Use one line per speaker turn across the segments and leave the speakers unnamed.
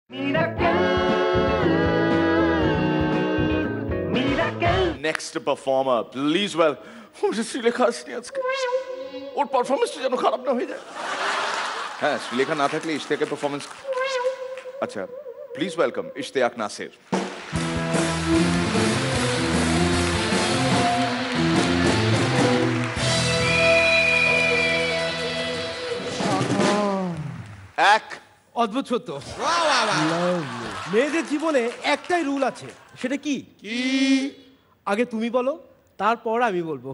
Next performer, please welcome. Sreelekha আসছে আজকে, ওর পারফরমেন্সটা যেন খারাপ না হয়ে যায়। হ্যাঁ, শ্রীলেখা না থাকলে ইশতিয়াকের পারফরমেন্স। আচ্ছা, প্লিজ ওয়েলকাম ইশতিয়াক নাসির। এক
অদ্ভুত সত্য, মেয়েদের জীবনে একটাই রুল আছে, সেটা কি? আগে তুমি বলো, তারপর আমি বলবো।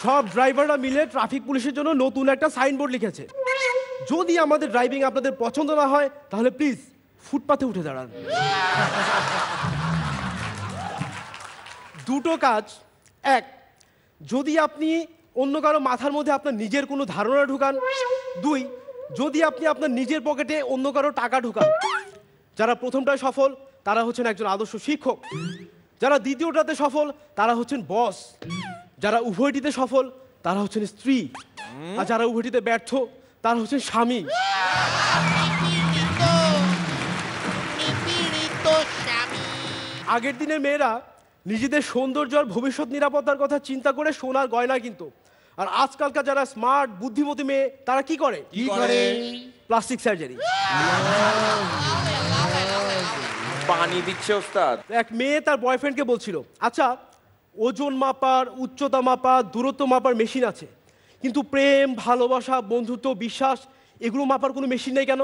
সব ড্রাইভাররা মিলে ট্রাফিক পুলিশের জন্য নতুন একটা সাইনবোর্ড লিখেছে, যদি আমাদের ড্রাইভিং আপনাদের পছন্দ না হয় তাহলে প্লিজ ফুটপাতে উঠে দাঁড়ান। দুটো কাজ। এক, যদি আপনি অন্য কারো মাথার মধ্যে আপনার নিজের কোনো ধারণা ঢুকান। দুই, যদি আপনি আপনার নিজের পকেটে অন্য কারো টাকা ঢুকান। যারা প্রথমটায় সফল তারা হচ্ছেন একজন আদর্শ শিক্ষক, যারা দ্বিতীয়টাতে সফল তারা হচ্ছেন বস, যারা উভয়টিতে সফল তারা হচ্ছেন স্ত্রী, আর যারা উভয়টিতে ব্যর্থ তারা হচ্ছেন স্বামী। আগের দিনের মেয়েরা নিজেদের সৌন্দর্য আর ভবিষ্যৎ নিরাপত্তার কথা চিন্তা করে সোনার গয়না কিনতো, আর আজকালকার যারা স্মার্ট বুদ্ধিমতী মেয়ে তারা কি করে? Plastic surgery.
পানি দিচ্ছে ওস্তাদ।
এক মেয়ে তার বয়ফ্রেন্ডকে বলছিল, আচ্ছা ওজন মাপার, উচ্চতা মাপার, দূরত্ব মাপার মেশিন আছে, কিন্তু প্রেম, ভালোবাসা, বন্ধুত্ব, বিশ্বাস এগুলো মাপার কোনো মেশিন নেই কেন?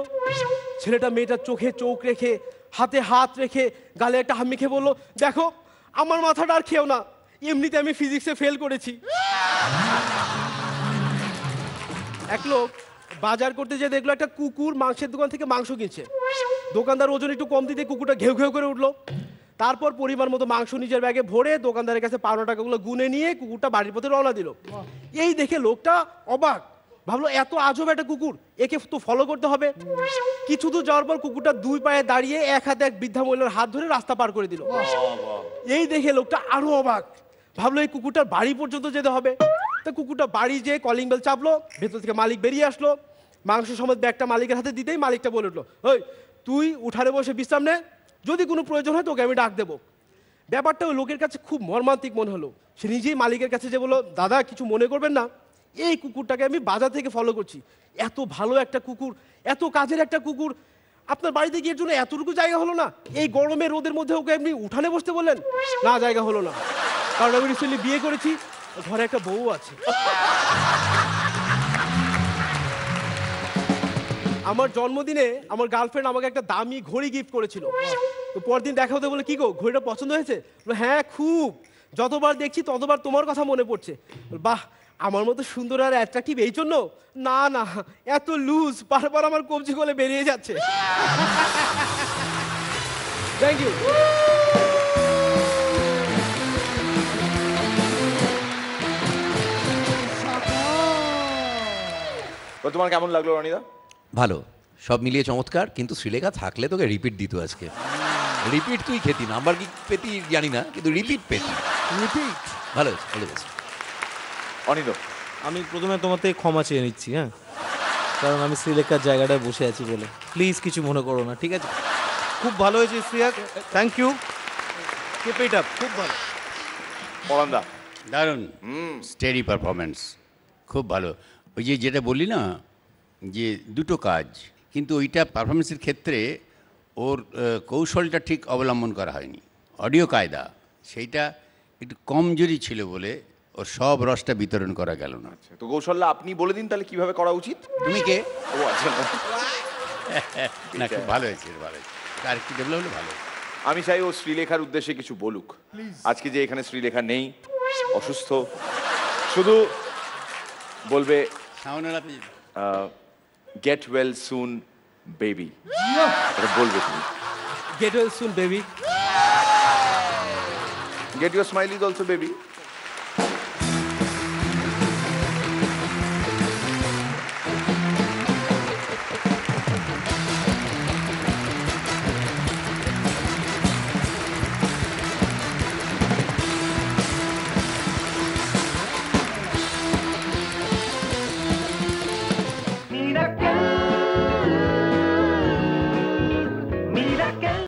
ছেলেটা মেয়েটার চোখে চোখ রেখে, হাতে হাত রেখে, গালে একটা হাত মেখে বলল, দেখো আমার মাথাটা আর খেও না, এমনিতে আমি ফিজিক্সে ফেল করেছি। এক লোক বাজার করতে যেয়ে দেখলো একটা কুকুর মাংসের দোকান থেকে মাংস কিনছে। দোকানদার ওজন একটু কম দিতে কুকুরটা ঘেউ ঘেউ করে উঠলো। তারপর পরিমাণ মতো মাংস নিজের ব্যাগে ভরে দোকানদারের কাছে পাওনা টাকাগুলো গুনে নিয়ে কুকুরটা বাড়ির পথে রওনা দিল। এই দেখে লোকটা অবাক, ভাবলো এত আজব একটা কুকুর, একে তো ফলো করতে হবে। কিছু দূর যাওয়ার পর কুকুরটা দুই পায়ে দাঁড়িয়ে এক হাতে এক বৃদ্ধা মহিলার হাত ধরে রাস্তা পার করে দিল। এই দেখে লোকটা আরো অবাক, ভাবলো এই কুকুরটার বাড়ি পর্যন্ত যেতে হবে। তা কুকুরটা বাড়ি যেয়ে কলিং বেল চাপলো, ভেতর থেকে মালিক বেরিয়ে আসলো। মাংস সমেত ব্যাগটা মালিকের হাতে দিতেই মালিকটা বলে উঠলো, ওই তুই উঠানে বসে বিশ্রাম নে, যদি কোনো প্রয়োজন হয় তোকে আমি ডাক দেবো। ব্যাপারটা ওই লোকের কাছে খুব মর্মান্তিক মনে হলো। সে নিজেই মালিকের কাছে যে বললো, দাদা কিছু মনে করবেন না, এই কুকুরটাকে আমি বাজার থেকে ফলো করছি, এত ভালো একটা কুকুর, এত কাজের একটা কুকুর, আপনার বাড়িতে গিয়ে জন্য এতটুকু জায়গা হলো না? এই গরমে রোদের মধ্যে ওকে এমনি উঠানে বসতে বললেন? না, জায়গা হলো না, কারণ আমি রিসেন্টলি বিয়ে করেছি, ঘরে একটা বউ আছে। আমার জন্মদিনে আমার গার্লফ্রেন্ড আমাকে একটা দামি ঘড়ি গিফট করেছিল। তো পরদিন দেখা হতে বলে, কি গো ঘড়িটা পছন্দ হয়েছে? হ্যাঁ খুব, যতবার দেখছি ততবার তোমার কথা মনে পড়ছে। বাহ, আমার মতো সুন্দর আর অ্যাট্রাকটিভ এই জন্য? না না, এত লুজ, বারবার আমার কবজি গলে বেরিয়ে যাচ্ছে। Thank you.
তোমার কেমন লাগলো রনিদা?
ভালো, সব মিলিয়ে চমৎকার, কিন্তু শ্রীলেখা থাকলে তোকে রিপিট দিত আজকে। রিপিট তুই খেতি, নাম্বার কি পেতি জানি না, কিন্তু রিপিট পেতি। রিপিট ভালো হয়েছে, ভালো হয়েছে।
অনিল,
আমি প্রথমে তোমার থেকে ক্ষমা চেয়ে নিচ্ছি, হ্যাঁ, কারণ আমি শ্রীলেখার জায়গাটায় বসে আছি বলে। প্লিজ কিছু মনে করো না, ঠিক আছে? খুব ভালো হয়েছে Shreyak, thank you, keep it up, খুব ভালো।
পরান্দা,
দারুণ, স্টেডি পারফরমেন্স, খুব ভালো। ওই যে যেটা বললি না যে দুটো কাজ, কিন্তু ওইটা পারফরমেন্সের ক্ষেত্রে ওর কৌশলটা ঠিক অবলম্বন করা হয়নি। অডিও কায়দা সেইটা একটু কমজোরি ছিল বলে ওর সব রসটা বিতরণ করা গেল না।
তো কৌশলটা আপনি বলে দিন তাহলে কিভাবে করা উচিত।
তুমি কে?
ও আচ্ছা,
না খুব ভালো হয়েছে, ভালো হয়েছে, আর কি ডেভেলপ হলে ভালো।
আমি চাই ও শ্রীলেখার উদ্দেশ্যে কিছু বলুক। আজকে যে এখানে শ্রীলেখা নেই, অসুস্থ, শুধু বলবে গেট ওয়েল সুন বেবি, এটা বলবে তুমি।
Get well soon baby,
get your smile is also baby.